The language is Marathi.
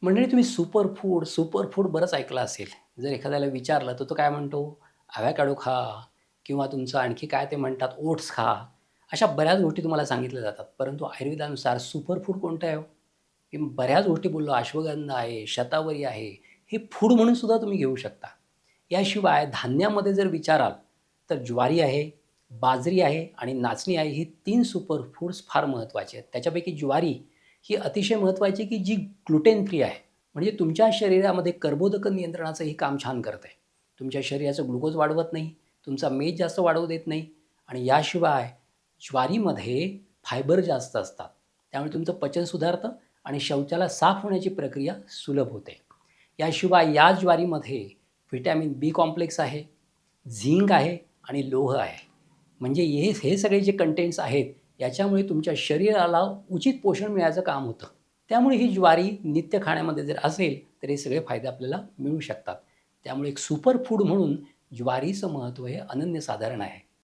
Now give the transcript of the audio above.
मंडळी तुम्ही सुपर फूड बरंच ऐकलं असेल. जर एखाद्याला विचारलं तर तो काय म्हणतो, "अॅव्होकाडो खा" किंवा तुमचं आणखी काय ते म्हणतात ओट्स खा. अशा बऱ्याच गोष्टी तुम्हाला सांगितल्या जातात. परंतु आयुर्वेदानुसार सुपरफूड कोणतं आहे हो? मी बऱ्याच गोष्टी बोललो. अश्वगंधा आहे, शतावरी आहे. हे फूड म्हणून सुद्धा तुम्ही घेऊ शकता. याशिवाय धान्यामध्ये जर विचाराल तर ज्वारी आहे, बाजरी आहे आणि नाचणी आहे. ही 3 सुपर फूड्स फार महत्त्वाचे आहेत. त्याच्यापैकी ज्वारी ही अतिशय महत्त्वाची की जी ग्लुटेन फ्री आहे. म्हणजे तुमच्या शरीरामध्ये कर्बोदक नियंत्रणाचंही काम छान करते. तुमच्या शरीराचं ग्लुकोज वाढवत नाही, तुमचा मेद जास्त वाढवू देत नाही आणि याशिवाय ज्वारीमध्ये फायबर जास्त असतात. त्यामुळे तुमचं पचन सुधारतं आणि शौचाला साफ होण्याची प्रक्रिया सुलभ होते. याशिवाय या ज्वारीमध्ये व्हिटॅमिन बी कॉम्प्लेक्स आहे, झिंक आहे आणि लोह आहे. म्हणजे हे सगळे जे कंटेंट्स आहेत, याच्यामुळे तुमच्या शरीराला उचित पोषण मिळायचं काम होतं. त्यामुळे ही ज्वारी नित्य खाण्यामध्ये जर असेल, तर हे सगळे फायदे आपल्याला मिळू शकतात. त्यामुळे एक सुपर फूड म्हणून ज्वारीचं महत्त्व हे अनन्यसाधारण आहे.